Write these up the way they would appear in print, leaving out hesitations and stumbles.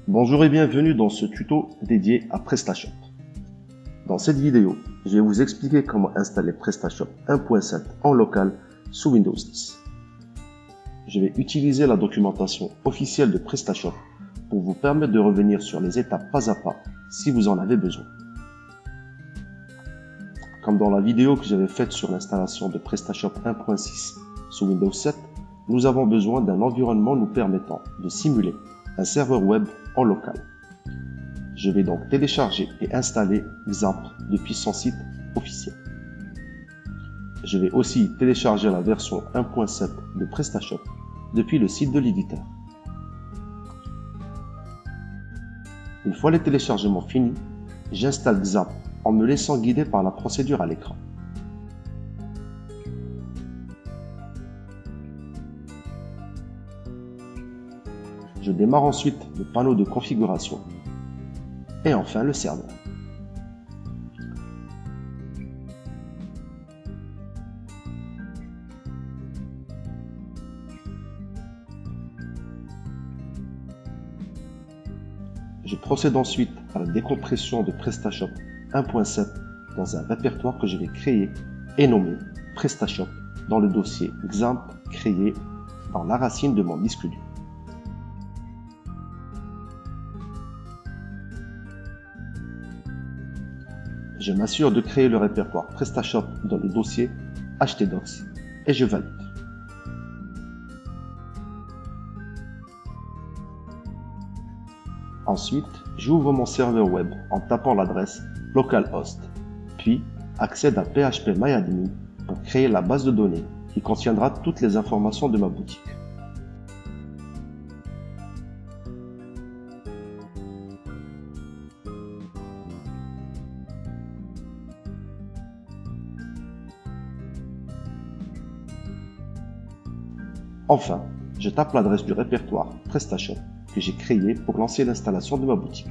Bonjour et bienvenue dans ce tuto dédié à PrestaShop. Dans cette vidéo, je vais vous expliquer comment installer PrestaShop 1.7 en local sous Windows 10. Je vais utiliser la documentation officielle de PrestaShop pour vous permettre de revenir sur les étapes pas à pas si vous en avez besoin. Comme dans la vidéo que j'avais faite sur l'installation de PrestaShop 1.6 sous Windows 7, nous avons besoin d'un environnement nous permettant de simuler un serveur web en local. Je vais donc télécharger et installer XAMPP depuis son site officiel. Je vais aussi télécharger la version 1.7 de PrestaShop depuis le site de l'éditeur. Une fois les téléchargements finis, j'installe XAMPP en me laissant guider par la procédure à l'écran. Je démarre ensuite le panneau de configuration et enfin le serveur. Je procède ensuite à la décompression de PrestaShop 1.7 dans un répertoire que je vais créer et nommer PrestaShop dans le dossier XAMPP créé dans la racine de mon disque dur. Je m'assure de créer le répertoire PrestaShop dans le dossier htdocs et je valide. Ensuite, j'ouvre mon serveur web en tapant l'adresse localhost, puis accède à phpMyAdmin pour créer la base de données qui contiendra toutes les informations de ma boutique. Enfin, je tape l'adresse du répertoire PrestaShop que j'ai créé pour lancer l'installation de ma boutique.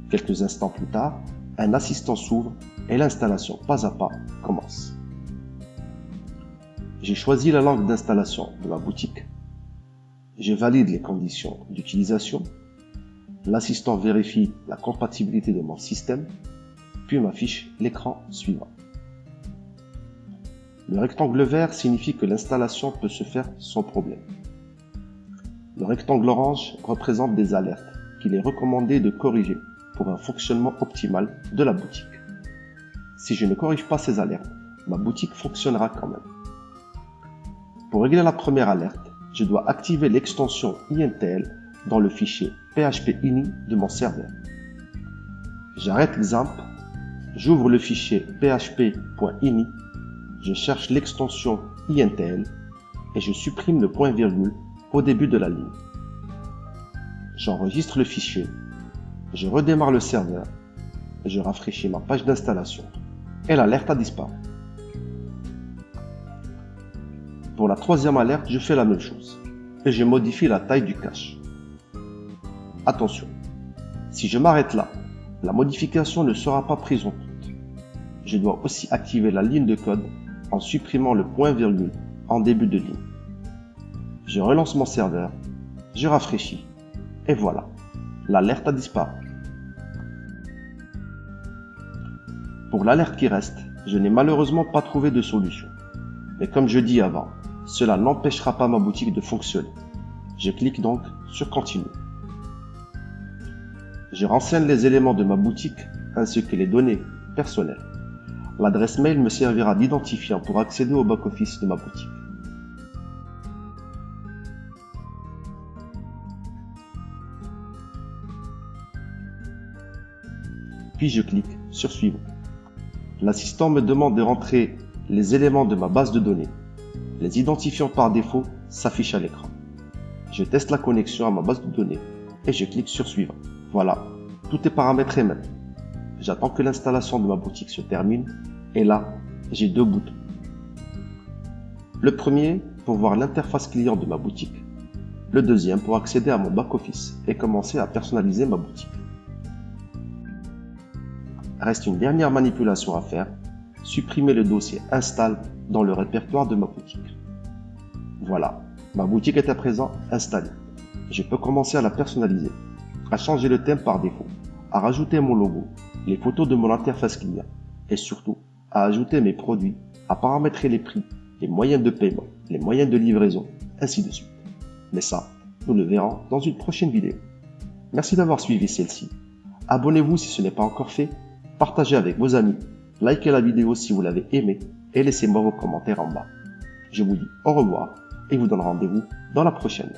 Quelques instants plus tard, un assistant s'ouvre et l'installation pas à pas commence. J'ai choisi la langue d'installation de ma boutique. Je valide les conditions d'utilisation. L'assistant vérifie la compatibilité de mon système, puis m'affiche l'écran suivant. Le rectangle vert signifie que l'installation peut se faire sans problème. Le rectangle orange représente des alertes qu'il est recommandé de corriger pour un fonctionnement optimal de la boutique. Si je ne corrige pas ces alertes, ma boutique fonctionnera quand même. Pour régler la première alerte, je dois activer l'extension INTL dans le fichier php.ini de mon serveur. J'arrête XAMPP, j'ouvre le fichier php.ini, je cherche l'extension INTL et je supprime le point virgule au début de la ligne. J'enregistre le fichier, je redémarre le serveur, je rafraîchis ma page d'installation et l'alerte a disparu. Pour la troisième alerte, je fais la même chose et je modifie la taille du cache. Attention, si je m'arrête là, la modification ne sera pas prise en compte. Je dois aussi activer la ligne de code en supprimant le point virgule en début de ligne. Je relance mon serveur, je rafraîchis, et voilà, l'alerte a disparu. Pour l'alerte qui reste, je n'ai malheureusement pas trouvé de solution. Mais comme je dis avant, cela n'empêchera pas ma boutique de fonctionner. Je clique donc sur Continuer. Je renseigne les éléments de ma boutique ainsi que les données personnelles. L'adresse mail me servira d'identifiant pour accéder au back-office de ma boutique. Puis je clique sur Suivant. L'assistant me demande de rentrer les éléments de ma base de données. Les identifiants par défaut s'affichent à l'écran. Je teste la connexion à ma base de données et je clique sur Suivant. Voilà, tout est paramétré maintenant. J'attends que l'installation de ma boutique se termine et là, j'ai deux boutons. Le premier pour voir l'interface client de ma boutique. Le deuxième pour accéder à mon back-office et commencer à personnaliser ma boutique. Reste une dernière manipulation à faire, supprimer le dossier Install dans le répertoire de ma boutique. Voilà, ma boutique est à présent installée. Je peux commencer à la personnaliser, à changer le thème par défaut, à rajouter mon logo, les photos de mon interface client et surtout à ajouter mes produits, à paramétrer les prix, les moyens de paiement, les moyens de livraison, ainsi de suite. Mais ça, nous le verrons dans une prochaine vidéo. Merci d'avoir suivi celle-ci. Abonnez-vous si ce n'est pas encore fait, partagez avec vos amis, likez la vidéo si vous l'avez aimée et laissez-moi vos commentaires en bas. Je vous dis au revoir et vous donne rendez-vous dans la prochaine.